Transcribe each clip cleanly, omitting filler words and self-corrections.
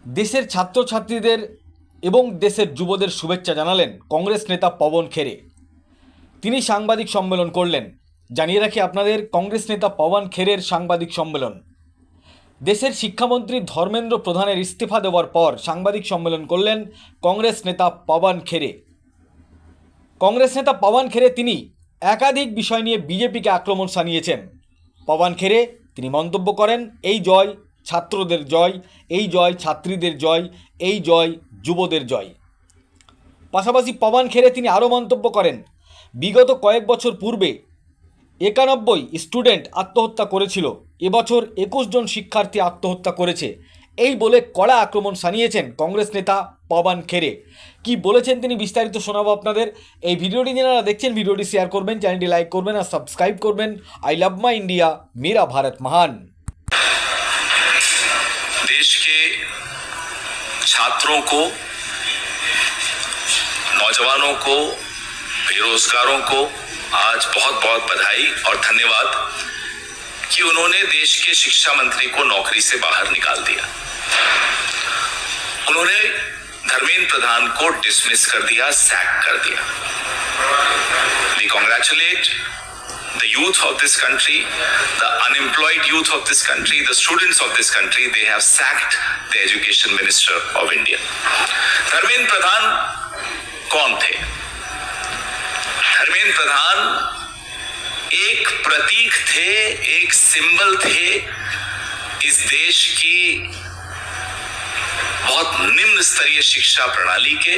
দেশের ছাত্রছাত্রীদের এবং দেশের যুবদের শুভেচ্ছা জানালেন কংগ্রেস নেতা পবন খেরে। তিনি সাংবাদিক সম্মেলন করলেন। জানিয়ে রাখি আপনাদের, কংগ্রেস নেতা পবন খেরের সাংবাদিক সম্মেলন। দেশের শিক্ষামন্ত্রী ধর্মেন্দ্র প্রধানের ইস্তফা দেওয়ার পর সাংবাদিক সম্মেলন করলেন কংগ্রেস নেতা পবন খেরে। কংগ্রেস নেতা পবন খেরে তিনি একাধিক বিষয় নিয়ে বিজেপিকে আক্রমণ শানিয়েছেন। পবন খেরে তিনি মন্তব্য করেন, এই জয় ছাত্রদের জয়, এই জয় ছাত্রীদের জয়, এই জয় যুবদের জয়। পাশাপাশি পবন খেরে তিনি আরও মন্তব্য করেন, বিগত কয়েক বছর পূর্বে 91 স্টুডেন্ট আত্মহত্যা করেছিল, এবছর 21 জন শিক্ষার্থী আত্মহত্যা করেছে। এই বলে কড়া আক্রমণ শানিয়েছেন কংগ্রেস নেতা পবন খেরে। কি বলেছেন তিনি বিস্তারিত শোনাবো আপনাদের। এই ভিডিওটি যারা দেখছেন ভিডিওটি শেয়ার করবেন, চ্যানেলটি লাইক করবেন আর সাবস্ক্রাইব করবেন। आई लव माई इंडिया, मेरा भारत महान। देश के छात्रों को, नौजवानों को, बेरोजगारों को आज बहुत बहुत बधाई और धन्यवाद कि उन्होंने देश के शिक्षा मंत्री को नौकरी से बाहर निकाल दिया। उन्होंने धर्मेंद्र प्रधान को डिसमिस कर दिया, सैक कर दिया। We congratulate the youth of this country, the unemployed youth of this country, the students of this country. They have sacked the education minister of India. Dharmendra Pradhan कौन थे? धर्मेंद्र प्रधान एक प्रतीक थे, एक सिंबल थे इस देश की बहुत निम्न स्तरीय शिक्षा प्रणाली के,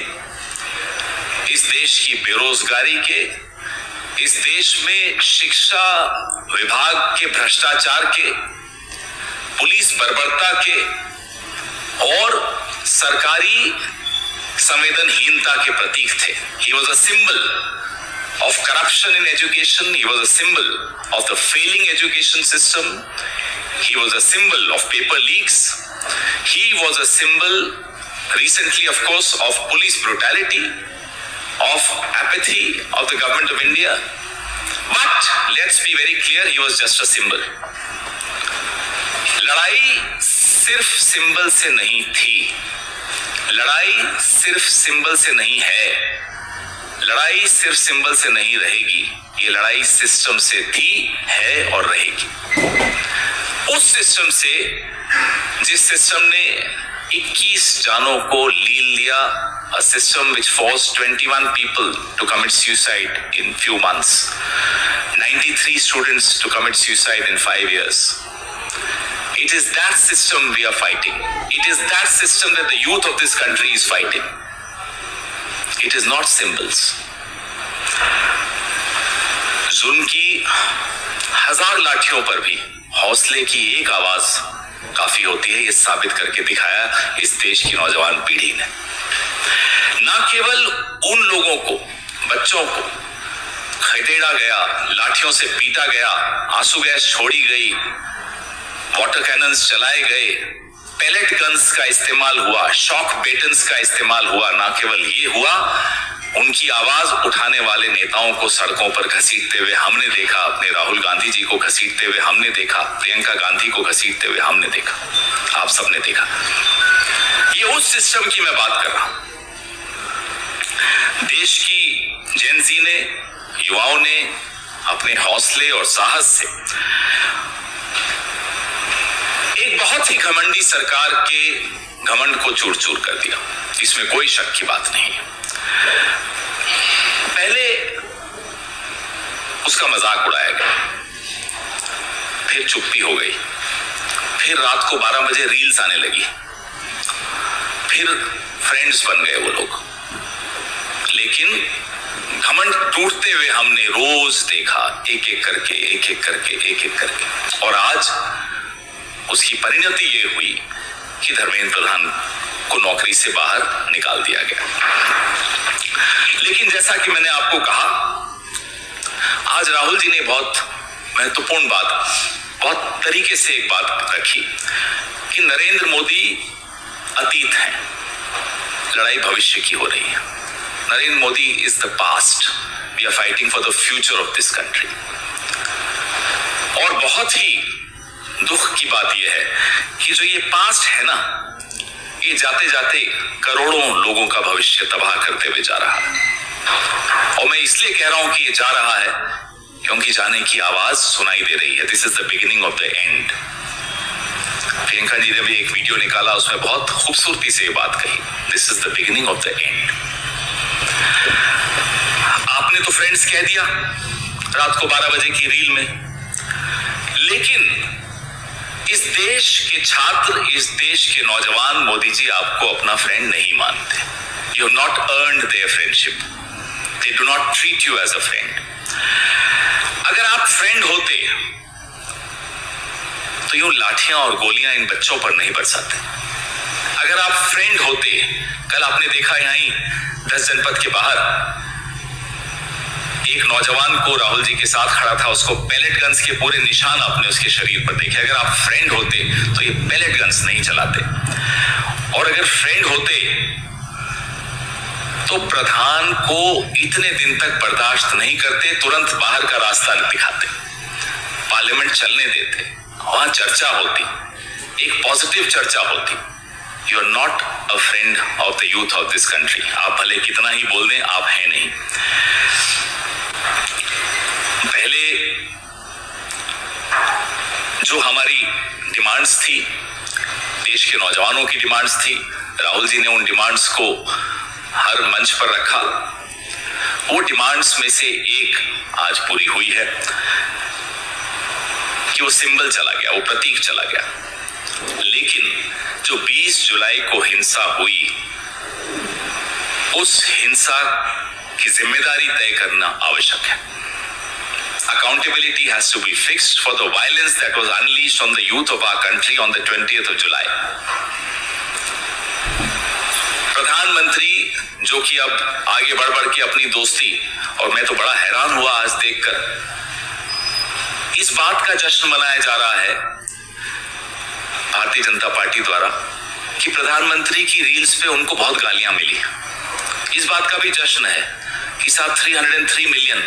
इस देश की बेरोजगारी के, इस देश में शिक्षा विभाग के भ्रष्टाचार के, पुलिस बर्बरता के और सरकारी संवेदनहीनता के प्रतीक थे। He was a symbol of corruption in education. He was a symbol of the failing education system. He was a symbol of paper leaks. He was a symbol, recently of course, of police brutality, of apathy of the government of India. But let's be very clear, he was just a symbol. लड़ाई सिर्फ symbol से नहीं थी, लड़ाई सिर्फ symbol से नहीं है, लड़ाई सिर्फ सिंबल से नहीं रहेगी। ये लड़ाई सिस्टम से थी, है और रहेगी। उस सिस्टम से, जिस सिस्टम ने 21 जानों को लील लिया, a system which forced 21 people to commit suicide in few months, 93 students to commit suicide in 5 years. It is that system we are fighting. It is that system that the youth of this country is fighting. It is not symbols. जुल्म की 1000 लाठियों पर भी हौसले की एक आवाज काफी होती है, ये साबित करके दिखाया इस देश की नौजवान पीढ़ी ने। ना केवल उन लोगों को, बच्चों को खदेड़ा गया, लाठियों से पीटा गया, आंसू गैस छोड़ी गई, वाटर कैनन्स चलाए गए, पैलेट गन्स का इस्तेमाल हुआ, शॉक बेटन्स का इस्तेमाल हुआ। ना केवल ये हुआ, उनकी आवाज उठाने वाले नेताओं को सड़कों पर घसीटते हुए हमने देखा। अपने राहुल गांधी जी को घसीटते हुए हमने देखा, प्रियंका गांधी को घसीटते हुए हमने देखा, आप सबने देखा। ये उस सिस्टम की मैं बात कर रहा हूं। देश की जेनजी ने, युवाओं ने अपने हौसले और साहस से एक बहुत ही घमंडी सरकार के घमंड को चूर चूर कर दिया, इसमें कोई शक की बात नहीं है। पहले उसका मजाक उड़ाया गया, फिर चुप्पी हो गई, फिर रात को 12 बजे रील्स आने लगी, फिर फ्रेंड्स बन गए वो लोग। लेकिन घमंड टूटते हुए हमने रोज देखा, एक एक करके, एक एक करके, एक एक करके। और आज उसकी परिणति ये हुई कि धर्मेंद्र प्रधान को नौकरी से बाहर निकाल दिया गया। लेकिन जैसा कि मैंने आपको कहा, आज राहुल जी ने बहुत महत्वपूर्ण बात, बहुत तरीके से एक बात रखी कि नरेंद्र मोदी अतीत है, लड़ाई भविष्य की हो रही है। Narendra Modi is the past, we are fighting for the future of this country. और बहुत ही दुख की बात यह है कि जो ये पास्ट है ना, ये जाते जाते करोड़ों लोगों का भविष्य तबाह करते हुए जा रहा है। और मैं इसलिए कह रहा हूं कि ये जा रहा है क्योंकि जाने की आवाज सुनाई दे रही है। This is the beginning of the end. Priyanka ji ने भी एक वीडियो निकाला, उसमें बहुत खूबसूरती से ये बात कही, this is the beginning of the and. आपने तो फ्रेंड्स कह दिया रात को 12 बजे की रील में, लेकिन इस देश के छात्र, इस देश के नौजवान मोदी जी आपको अपना फ्रेंड नहीं मानते। You have not earned their friendship, they do not treat you as a friend. अगर आप फ्रेंड होते तो यूं लाठियां और गोलियां इन बच्चों पर नहीं बरसाते। अगर आप फ्रेंड होते, कल आपने देखा यहीं 10 जनपद के बाहर एक नौजवान को राहुल जी के साथ खड़ा था, उसको पैलेट गन्स के पूरे निशान आपने उसके शरीर पर देखे। अगर आप फ्रेंड होते तो ये पैलेट गन्स नहीं चलाते, और अगर फ्रेंड होते तो प्रधान को इतने दिन तक बर्दाश्त नहीं करते, तुरंत बाहर का रास्ता दिखाते, पार्लियामेंट चलने देते, वहां चर्चा होती, एक पॉजिटिव चर्चा होती। You are not a friend of the youth of this country. आप भले कितना ही बोल दें, आप हैं नहीं। पहले जो हमारी डिमांड्स थी, देश के नौजवानों की डिमांड्स थी, राहुल जी ने उन डिमांड्स को हर मंच पर रखा। वो डिमांड्स में से एक आज पूरी हुई है कि वो सिंबल चला गया, वो प्रतीक चला गया। लेकिन जो 20 जुलाई को हिंसा हुई, उस हिंसा की जिम्मेदारी तय करना आवश्यक है। Accountability has to be fixed for the violence that was unleashed on the youth of our country on the 20th of July. प्रधानमंत्री जो कि अब आगे बढ़ बढ़ के अपनी दोस्ती, और मैं तो बड़ा हैरान हुआ आज देखकर, इस बात का जश्न मनाया जा रहा है भारतीय जनता पार्टी द्वारा कि प्रधानमंत्री की रील्स पे उनको बहुत गालियां मिली। इस बात का भी जश्न है कि साहब 303 मिलियन।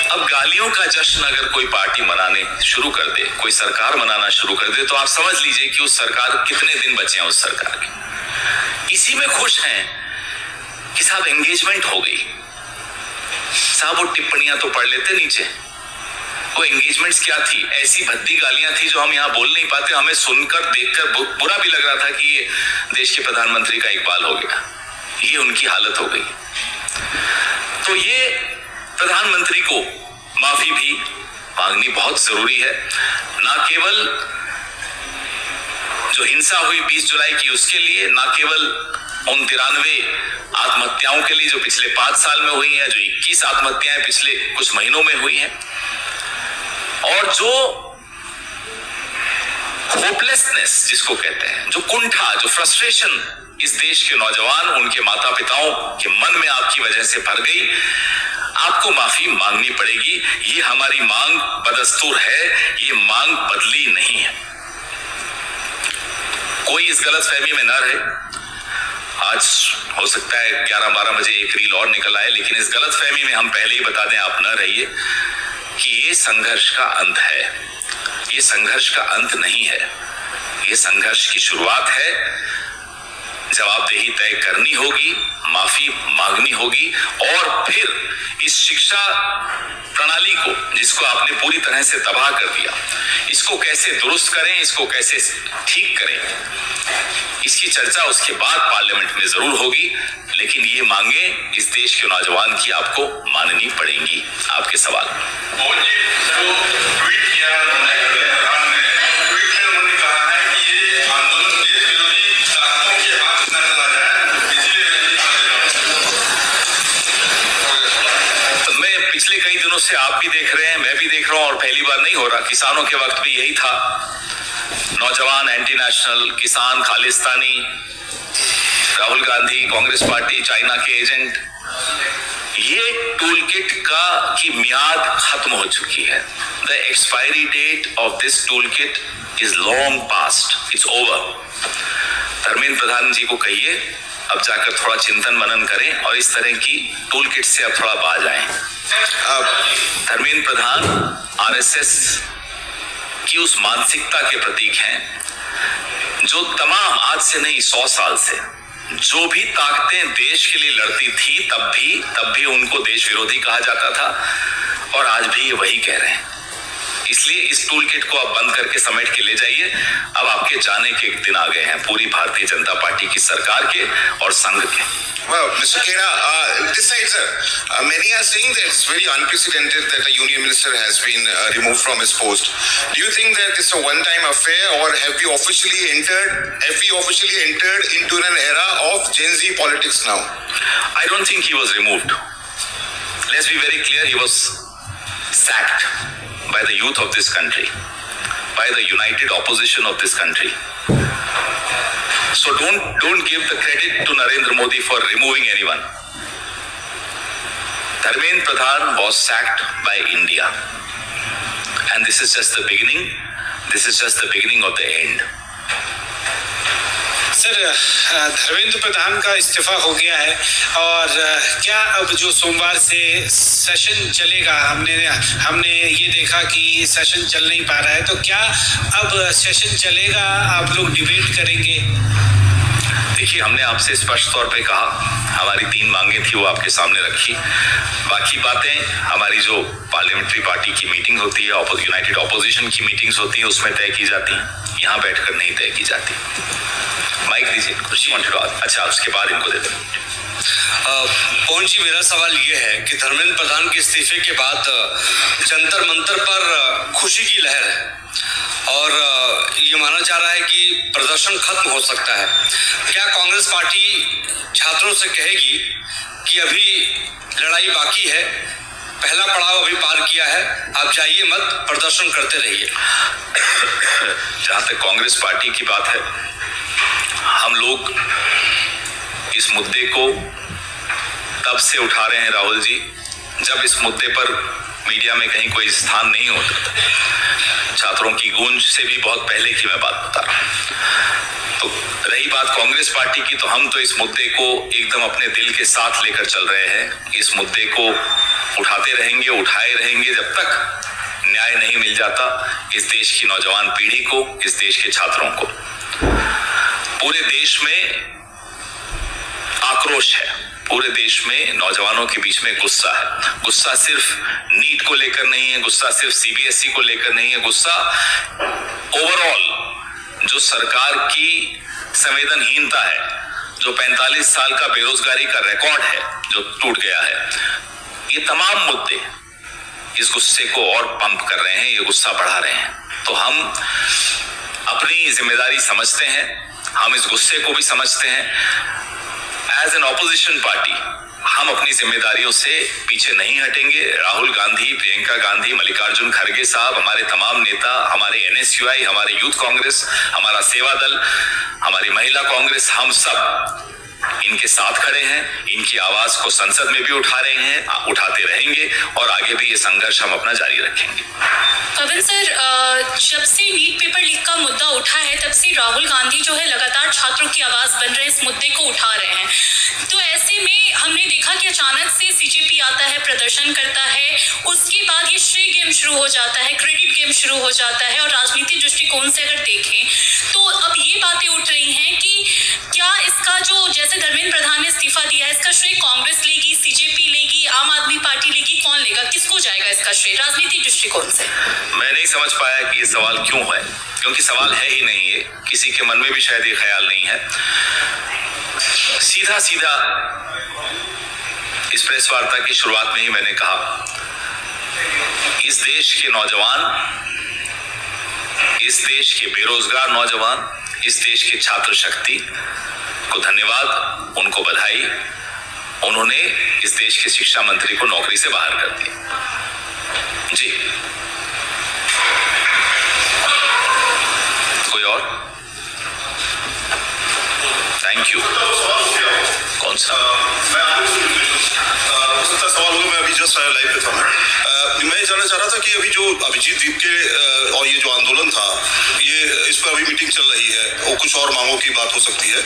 अब गालियों का जश्न अगर कोई पार्टी मनाने शुरू कर दे, कोई सरकार मनाना शुरू कर दे, तो आप समझ लीजिए कि उस सरकार कितने दिन बचे हैं उस सरकार के। इसी में खुश हैं कि साहब एंगेजमेंट हो गई। साहब वो टिप्पणियां तो पढ़ लेते नीचे, वो एंगेजमेंट्स क्या थी? ऐसी भद्दी गालियां थी जो हम यहाँ बोल नहीं पाते। हमें सुनकर देखकर बुरा भी लग रहा था कि ये देश के प्रधानमंत्री का इकबाल हो गया, ये उनकी हालत हो गई। तो ये प्रधानमंत्री को माफी भी मांगनी बहुत जरूरी है। ना केवल जो हिंसा हुई 20 जुलाई की उसके लिए, ना केवल उन 93 आत्महत्याओं के लिए जो पिछले 5 साल में हुई हैं, जो 21 आत्महत्याएं पिछले कुछ महीनों में हुई हैं, और जो होपलेसनेस जिसको कहते हैं, जो कुंठा, जो फ्रस्ट्रेशन इस देश के नौजवान, उनके माता पिताओं के मन में आपकी वजह से भर गई, आपको माफी मांगनी पड़ेगी। ये हमारी मांग बदस्तूर है, ये मांग बदली नहीं है। कोई इस गलतफहमी में ना रहे। आज हो सकता है 11-12 बजे एक रील और निकल आए, लेकिन इस गलतफहमी में हम पहले ही बता दें, आप न रहिए कि ये संघर्ष का अंत है। ये संघर्ष का अंत नहीं है, ये संघर्ष की शुरुआत है। जवाबदेही तय करनी होगी, माफी मांगनी होगी, और फिर इस शिक्षा प्रणाली को, जिसको आपने पूरी तरह से तबाह कर दिया, इसको कैसे दुरुस्त करें, इसको कैसे ठीक करें, इसकी चर्चा उसके बाद पार्लियामेंट में जरूर होगी। लेकिन ये मांगे इस देश के नौजवान की आपको माननी पड़ेंगी। आपके सवाल। पिछले कई दिनों से आप भी देख रहे हैं, मैं भी देख रहा हूं, और पहली बार नहीं हो रहा। किसानों के वक्त भी यही था, नौजवान एंटी नेशनल, किसान खालिस्तानी, राहुल गांधी, कांग्रेस पार्टी, चाइना के एजेंट। ये टूल किट की मियाद खत्म हो चुकी है। The expiry date of this tool kit is long past, it's over. Dharmendra Pradhan ji को कहिए अब जाकर थोड़ा चिंतन मनन करें और इस तरह की टूल किट से अब थोड़ा बाज आए। धर्मेंद्र प्रधान आरएसएस की उस मानसिकता के प्रतीक हैं जो तमाम आज से नहीं 100 साल से जो भी ताकतें देश के लिए लड़ती थी तब भी उनको देश विरोधी कहा जाता था और आज भी ये वही कह रहे हैं। इसलिए इस टूल किट को आप बंद करके समेट के ले जाइए। अब आपके जाने के दिन आ गए हैं पूरी भारतीय जनता पार्टी की सरकार के और संघ के। Well, Mr. Khera, this side, sir, many are saying that it's very unprecedented that a union minister has been removed from his post. Do you think that it's a one-time affair, or have we officially entered into an era of Gen Z politics now? I don't think he was removed. Let's be very clear, he was sacked by the youth of this country, by the united opposition of this country. So don't give the credit to Narendra Modi for removing anyone. Dharmendra Pradhan was sacked by India. And this is just the beginning. This is just the beginning of the end. Sir, Dharmendra Pradhan का इस्तीफा हो गया है और क्या अब जो सोमवार से सेशन चलेगा, हमने ये देखा कि सेशन चल नहीं पा रहा है, तो क्या अब सेशन चलेगा, आप लोग डिबेट करेंगे? देखिए, हमने आपसे स्पष्ट तौर पे कहा, हमारी 3 मांगे थी वो आपके सामने रखी। बाकी बातें हमारी जो पार्लियामेंट्री पार्टी की मीटिंग होती है, यूनाइटेड ऑपोजिशन की मीटिंग्स होती है, उसमें तय की जाती हैं। यहाँ बैठकर नहीं तय की जाती। माइक दीजिए, कुछ अच्छा उसके बाद इनको दे दें। पवन जी, मेरा सवाल ये है कि धर्मेंद्र प्रधान के इस्तीफे के बाद जंतर मंतर पर खुशी की लहर है और ये माना जा रहा है कि प्रदर्शन खत्म हो सकता है। क्या कांग्रेस पार्टी छात्रों से कहेगी कि अभी लड़ाई बाकी है, पहला पड़ाव अभी पार किया है, आप जाइए मत, प्रदर्शन करते रहिए? जहां तक कांग्रेस पार्टी की बात है, हम लोग इस मुद्दे को तब से उठा रहे हैं राहुल जी, जब इस मुद्दे पर मीडिया में कहीं कोई स्थान नहीं होता था। छात्रों की गूंज से भी बहुत पहले की मैं बात बता रहा हूं। तो रही बात कांग्रेस पार्टी की, तो हम तो इस मुद्दे को एकदम अपने दिल के साथ लेकर चल रहे हैं। इस मुद्दे को उठाते रहेंगे, उठाए रहेंगे जब तक न्याय नहीं मिल जाता इस देश की नौजवान पीढ़ी को, इस देश के छात्रों को। पूरे देश में आक्रोश है, पूरे देश में नौजवानों के बीच में गुस्सा है। गुस्सा सिर्फ नीट को लेकर नहीं है, गुस्सा सिर्फ सीबीएसई को लेकर नहीं है, गुस्सा ओवरऑल जो सरकार की संवेदनहीनता है, जो 45 साल का बेरोजगारी का रिकॉर्ड है जो टूट गया है, ये तमाम मुद्दे इस गुस्से को और पंप कर रहे हैं, ये गुस्सा बढ़ा रहे हैं। तो हम अपनी जिम्मेदारी समझते हैं, हम इस गुस्से को भी समझते हैं। एज एन ऑपोजिशन पार्टी हम अपनी जिम्मेदारियों से पीछे नहीं हटेंगे। राहुल गांधी, प्रियंका गांधी, मल्लिकार्जुन खड़गे साहब, हमारे तमाम नेता, हमारे एनएसयूआई, हमारे यूथ कांग्रेस, हमारा सेवा दल, हमारी महिला कांग्रेस, हम सब इनके साथ खड़े हैं। इनकी आवाज को संसद में भी उठा रहे हैं, उठाते रहेंगे और आगे भी ये संघर्ष हम अपना जारी रखेंगे। पवन सर, जब से नीट पेपर लीक का मुद्दा उठा है तब से राहुल गांधी जो है लगातार छात्रों की आवाज बन रहे इस मुद्दे को उठा रहे हैं। तो ऐसे में हमने देखा कि अचानक से सीजेपी आता है, प्रदर्शन करता है, उसके बाद ये श्रेय गेम शुरू हो जाता है, क्रेडिट गेम शुरू हो जाता है। और राजनीतिक दृष्टिकोण से अगर देखें तो अब ये बातें उठ रही हैं कि क्या इसका जो, जैसे धर्मेंद्र प्रधान ने इस्तीफा दिया है, इसका श्रेय कांग्रेस लेगी, सीजेपी लेगी, आम आदमी पार्टी लेगी, कौन लेगा, किसको जाएगा इसका श्रेय राजनीतिक दृष्टिकोण से? मैं नहीं समझ पाया कि ये सवाल क्यों है, क्योंकि सवाल है ही नहीं, ये किसी के मन में भी शायद ये ख्याल नहीं है। सीधा सीधा इस प्रेस वार्ता की शुरुआत में ही मैंने कहा, इस देश के नौजवान, इस देश के बेरोजगार नौजवान, इस देश के छात्र शक्ति को धन्यवाद, उनको बधाई। उन्होंने इस देश के शिक्षा मंत्री को नौकरी से बाहर कर दिया। जी, कोई और? Thank you. कौन सा? सवाल होगा, मैं अभी जस्ट लाइव पे था। मैं जानना चाह रहा था कि अभी जो अभिजीत दीप के और ये जो आंदोलन था, ये इस पर अभी मीटिंग चल रही है और कुछ और मांगों की बात हो सकती है।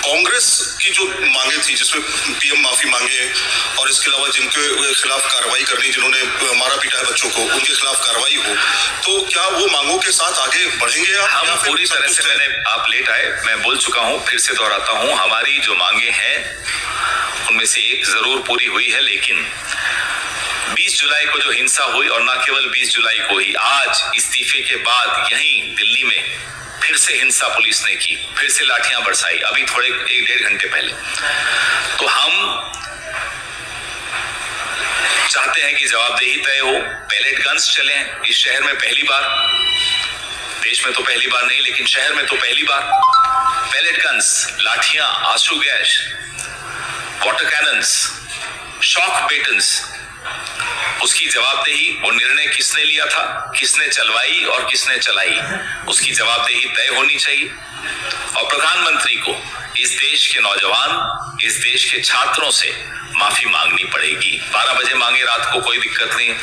कांग्रेस की जो मांगे थी, जिसमें पीएम माफी मांगे और इसके अलावा जिनके खिलाफ कार्रवाई करनी, जिन्होंने मारा पीटा है बच्चों को, उनके खिलाफ कार्रवाई हो, तो क्या वो मांगों के साथ आगे बढ़ेंगे आप? हम पूरी तरह से, मैंने, आप लेट आए, मैं बोल चुका हूं, फिर से दोहराता हूं, हमारी जो मांगे हैं उनमें से एक जरूर पूरी हुई है, लेकिन 20 जुलाई को जो हिंसा हुई, और ना केवल 20 जुलाई को ही, आज इस्तीफे के बाद यहीं दिल्ली में फिर से हिंसा पुलिस ने की, फिर से लाठियां बरसाई, अभी थोड़े 1-1.5 घंटे पहले। तो हम चाहते हैं कि जवाबदेही तय हो, पैलेट गन्स चले इस शहर में पहली बार, देश में तो पहली बार नहीं, लेकिन शहर में तो पहली बार पैलेट गन्स, लाठियां, आंसू गैस, वाटर कैनन्स, शॉक बेटन्स, उसकी जवाबदेही, वो निर्णय किसने लिया था, किसने चलवाई और किसने चलाई, उसकी जवाबदेही तय होनी चाहिए। और प्रधानमंत्री को इस देश के नौजवान, इस देश के छात्रों से माफी मांगनी पड़ेगी। 12 बजे मांगे रात को, कोई दिक्कत नहीं,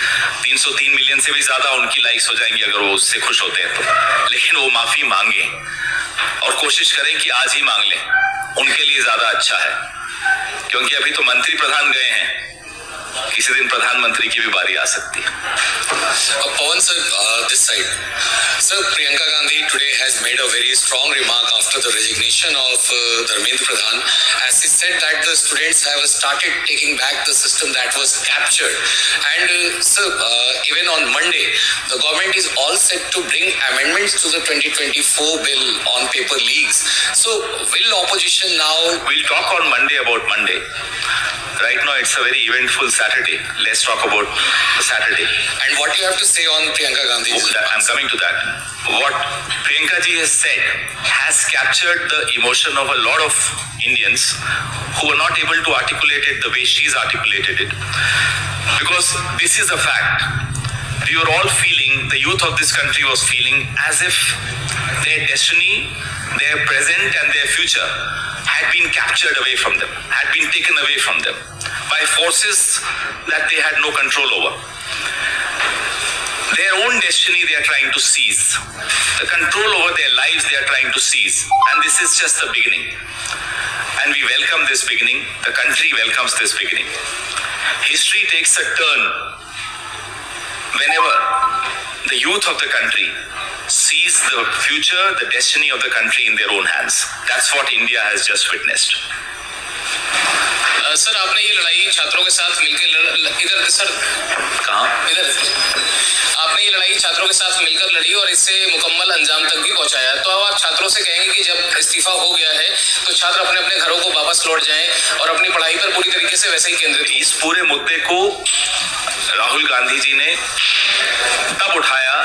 303 मिलियन से भी ज्यादा उनकी लाइक्स हो जाएंगी अगर वो उससे खुश होते हैं तो, लेकिन वो माफी मांगे और कोशिश करें कि आज ही मांग लें, उनके लिए ज्यादा अच्छा है, क्योंकि अभी तो मंत्री प्रधान गए हैं, किसी दिन प्रधानमंत्री की भी बारी आ सकती है। Pawan sir, this side. Sir, Priyanka Gandhi today has made a very strong remark after the resignation of Dharmendra Pradhan, as she said that the students have started taking back the system that was captured. And sir, even on Monday, the government is all set to bring amendments to the 2024 bill on paper leagues. So, will opposition now? We'll talk on Monday about Monday. Right now it's a very eventful Saturday. Let's talk about the Saturday. And what you have to say on Priyanka Gandhi? I'm coming to that. What Priyanka ji has said has captured the emotion of a lot of Indians who are not able to articulate it the way she's articulated it. Because this is a fact. We were all feeling, the youth of this country was feeling as if their destiny, their present and their future had been captured away from them, had been taken away from them by forces that they had no control over. Their own destiny they are trying to seize. The control over their lives they are trying to seize. And this is just the beginning. And we welcome this beginning. The country welcomes this beginning. History takes a turn whenever the youth of the country sees the future, the destiny of the country in their own hands. That's what India has just witnessed. Sir, आपने ये लड़ाई छात्रों के साथ मिलकर इधर sir कहाँ? इधर आपने ये लड़ाई छात्रों के साथ मिलकर लड़ी और इससे मुकम्मल अंजाम तक भी पहुंचाया। तो अब आप छात्रों से कहेंगे कि जब इस्तीफा हो गया है तो छात्र अपने अपने घरों को वापस लौट जाएं और अपनी पढ़ाई पर पूरी तरीके से वैसे ही केंद्रित। इस पूरे मुद्दे को राहुल गांधी जी ने तब उठाया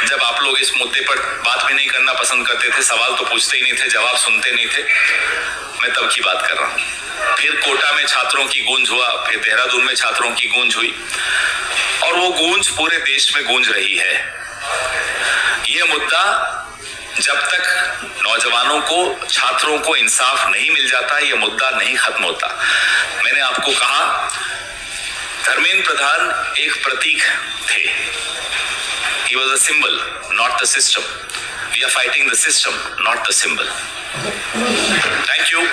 जब आप लोग इस मुद्दे पर बात भी नहीं करना पसंद करते थे, सवाल तो पूछते ही नहीं थे, जवाब सुनते नहीं थे। मैं तब की बात कर रहा हूँ। फिर कोटा में छात्रों की गूंज हुआ, फिर देहरादून में छात्रों की गूंज हुई, और वो गूंज पूरे देश में गूंज रही है। ये मुद्दा जब तक नौजवानों को, छात्रों को इंसाफ नहीं मिल जाता, ये मुद्दा नहीं खत्म होता। मैंने आपको कहा, धर्मेंद्र प्रधान एक प्रतीक थे। He was a symbol, not the system. We are fighting the system, not the symbol. Thank you.